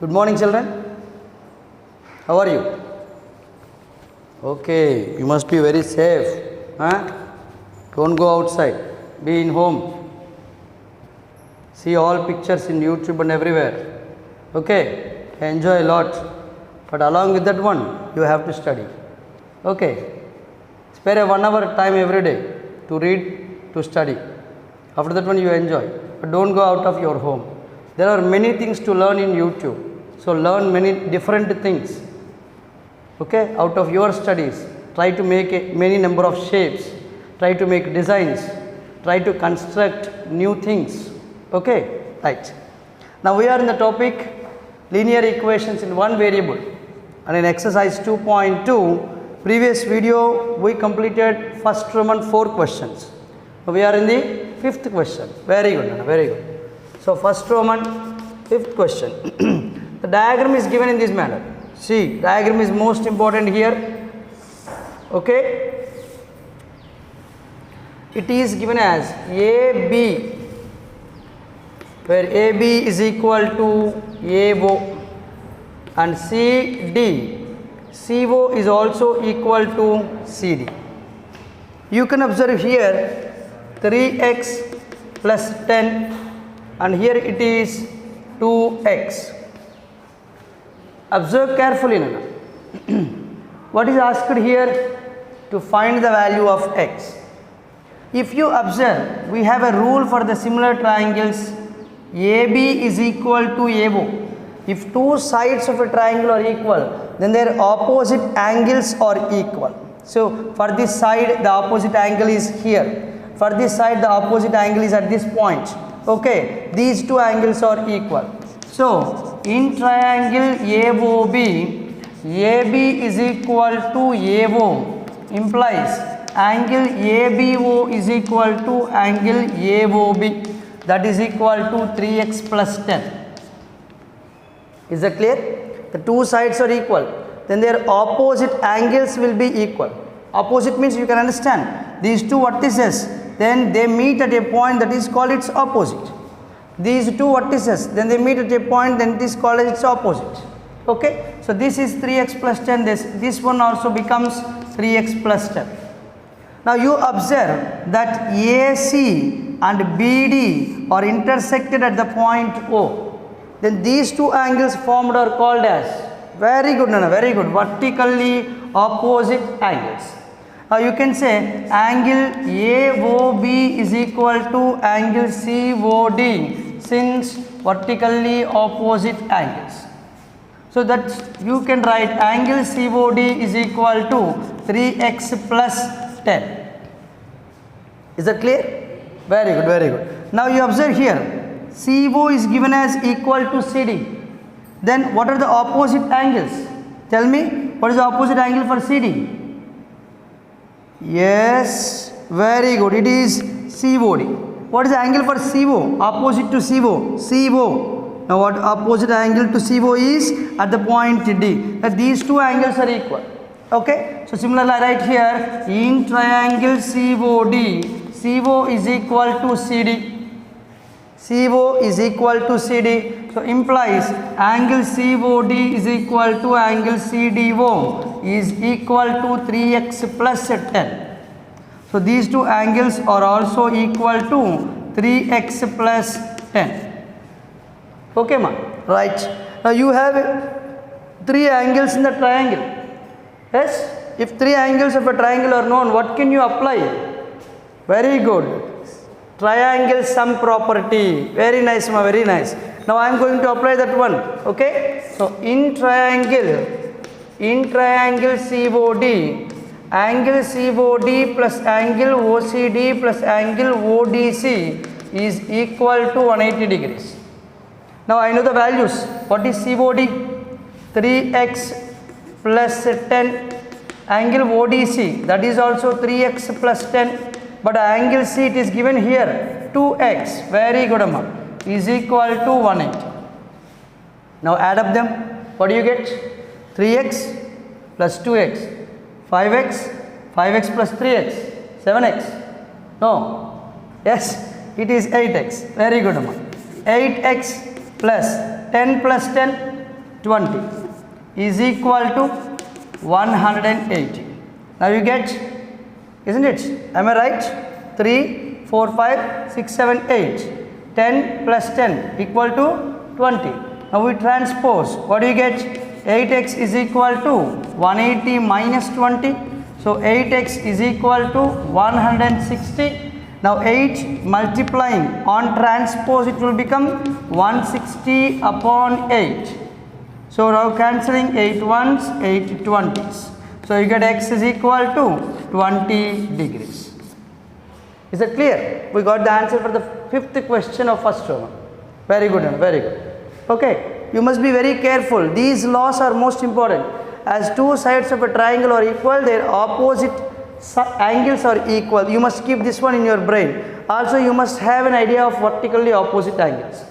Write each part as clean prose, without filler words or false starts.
Good morning, children. How are you? Okay, you must be very safe. Huh? Don't go outside. Be in home. See all pictures in YouTube and everywhere. Okay, enjoy a lot. But along with that one, you have to study. Okay, spare a 1 hour time every day to read, to study. After that one, you enjoy. But don't go out of your home. There are many things to learn in YouTube. So learn many different things. Okay, out of your studies, try to make many number of shapes. Try to make designs. Try to construct new things. Okay, right. Now we are in the topic linear equations in one variable. And in exercise 2.2, previous video we completed first Roman 4 questions. Now we are in the 5th question. Very good, Nana, very good. So first Roman 5th question. The diagram is given in this manner. See, diagram is most important here. Okay. It is given as AB, where AB is equal to AO, and CD, CO is also equal to CD. You can observe here 3x plus 10, and here it is 2x. Observe carefully, Nana. What is asked here? To find the value of x. If you observe, we have a rule for the similar triangles. AB is equal to AO. If two sides of a triangle are equal, then their opposite angles are equal. So for this side, the opposite angle is here. For this side, the opposite angle is at this point. Okay, these two angles are equal. So in triangle AOB, AB is equal to AO implies angle ABO is equal to angle AOB, that is equal to 3x plus 10. Is that clear? The two sides are equal, then their opposite angles will be equal. Opposite means you can understand these two vertices, then they meet at a point that is called its opposite. These two vertices, then they meet at a point, then it is called its opposite. Okay, so this is 3x plus 10, this one also becomes 3x plus 10. Now you observe that AC and BD are intersected at the point O. Then these two angles formed are called as, very good, Nana, very good, vertically opposite angles. Now you can say angle AOB is equal to angle COD, since vertically opposite angles. So that you can write angle COD is equal to 3x plus 10. Is that clear? Very good, very good. Now you observe here, CO is given as equal to CD. Then what are the opposite angles? Tell me, what is the opposite angle for CD? Yes, very good, it is COD. What is the angle for CO? Opposite to CO, CO. Now what opposite angle to CO is? At the point D. That these two angles are equal. Okay, so similarly I write here, in triangle COD, CO is equal to CD. CO is equal to CD. So implies angle COD is equal to angle CDO is equal to 3x plus 10. So these two angles are also equal to 3x plus 10. Okay, ma? Right. Now you have 3 angles in the triangle. Yes? If 3 angles of a triangle are known, what can you apply? Very good. Triangle sum property. Very nice, ma, very nice. Now I am going to apply that one. Okay? So in triangle COD, angle COD plus angle OCD plus angle ODC is equal to 180 degrees. Now I know the values. What is COD? 3x plus 10. Angle ODC, that is also 3x plus 10. But angle C, it is given here 2x. Very good, Amma. Is equal to 180. Now add up them. What do you get? 3x plus 2x. 5x. 5x plus 3x. 7x. No. Yes, it is 8x. Very good, Amma. 8x plus 10 plus 10, 20 is equal to 180. Now you get, isn't it? Am I right? 3, 4, 5, 6, 7, 8. 10 plus 10 equal to 20. Now we transpose. What do you get? 8x is equal to 180 minus 20. So 8x is equal to 160. Now 8 multiplying on transpose, it will become 160 upon 8. So now cancelling 8 ones, 8 20s. So you get x is equal to 20 degrees. Is that clear? We got the answer for the fifth question of first Roman. Very good, very good. Okay, you must be very careful. These laws are most important. As two sides of a triangle are equal, their opposite angles are equal. You must keep this one in your brain. Also, you must have an idea of vertically opposite angles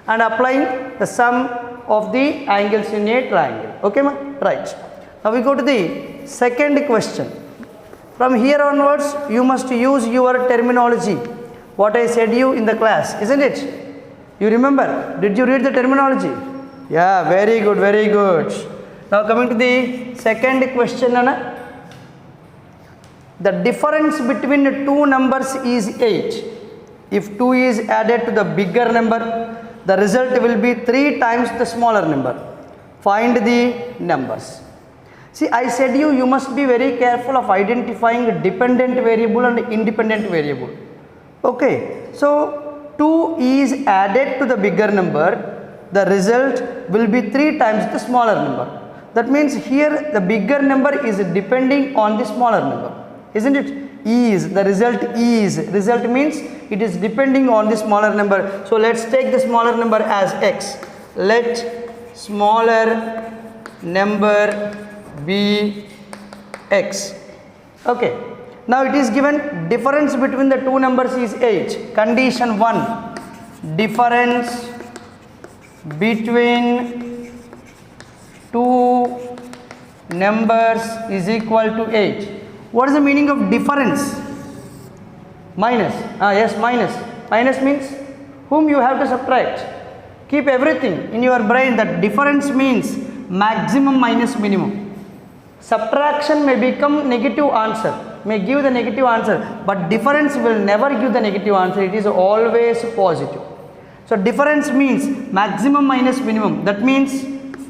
and applying the sum of the angles in a triangle. Okay, ma? Right. Now we go to the second question. From here onwards, you must use your terminology. What I said you in the class, isn't it? You remember? Did you read the terminology? Yeah, very good, very good. Now coming to the second question, Anna. The difference between the two numbers is 8. If 2 is added to the bigger number, the result will be 3 times the smaller number. Find the numbers. See, I said you must be very careful of identifying dependent variable and independent variable. Okay, so 2 is added to the bigger number, the result will be 3 times the smaller number. That means here the bigger number is depending on the smaller number, isn't it? The result means it is depending on the smaller number. So let's take the smaller number as x. Let smaller number be x. Okay, now it is given difference between the two numbers is 8. Condition 1, difference between two numbers is equal to 8. What is the meaning of difference? Minus. Yes, minus. Minus means whom you have to subtract. Keep everything in your brain that difference means maximum minus minimum. Subtraction may become negative answer, may give the negative answer, but difference will never give the negative answer. It is always positive. So difference means maximum minus minimum. That means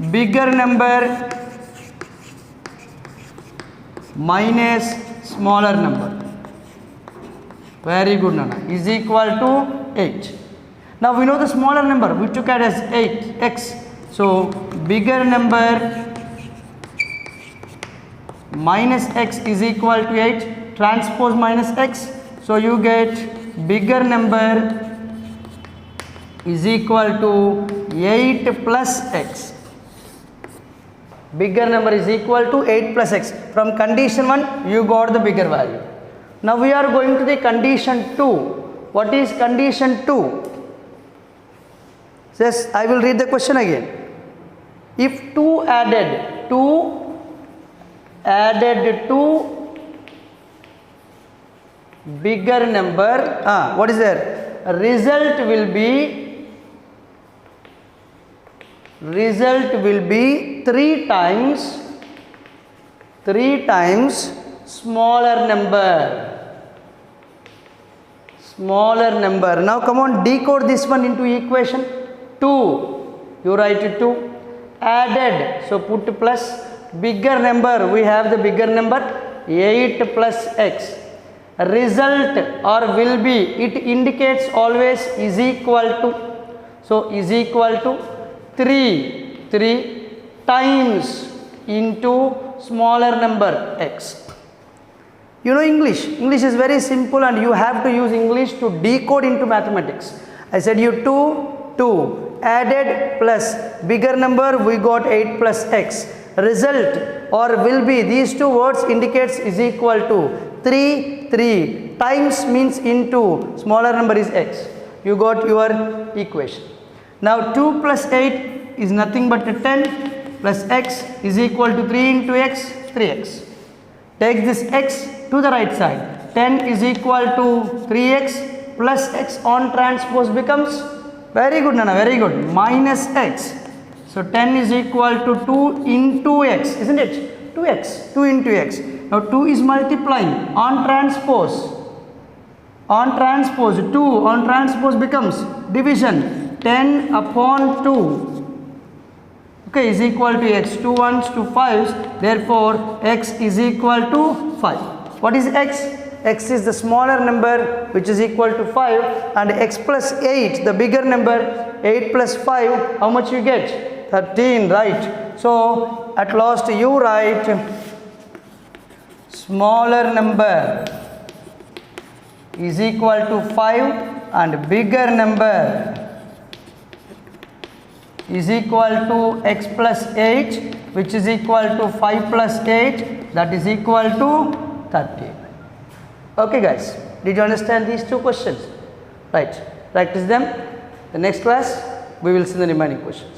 bigger number minus smaller number. Very good, Nana. Is equal to 8. Now we know the smaller number. We took it as 8x. So bigger number minus x is equal to 8. Transpose minus x. So you get bigger number is equal to 8 plus x. Bigger number is equal to 8 plus x. From condition 1, you got the bigger value. Now we are going to the condition 2. What is condition 2? Yes, I will read the question again. If 2 added to bigger number, what is there? Result will be 3 times smaller number. Now come on, decode this one into equation. 2, you write 2, added, so put plus, bigger number, we have the bigger number 8 plus x. Result or will be, it indicates always is equal to, so is equal to 3 times into smaller number x. You know English is very simple and you have to use English to decode into mathematics. I said you 2 added plus bigger number, we got 8 plus x. Result or will be, these two words indicates is equal to 3 times means into smaller number is x. You got your equation. Now 2 plus 8 is nothing but 10 plus x is equal to 3 into x, 3x. Take this x to the right side. 10 is equal to 3x plus x on transpose becomes, very good Nana, very good, minus x. So 10 is equal to 2 into x, isn't it? 2x, 2 into x. Now 2 is multiplying on transpose. On transpose, 2 on transpose becomes division. 10 upon 2, okay, is equal to x. 2 ones to 5s, therefore x is equal to 5. What is x? X is the smaller number which is equal to 5, and x plus 8, the bigger number. 8 plus 5, how much you get? 13, right? So at last you write smaller number is equal to 5 and bigger number is equal to x plus 8, which is equal to 5 plus 8, that is equal to 13. Okay guys, did you understand these two questions? Right, practice them. The next class we will see the remaining questions.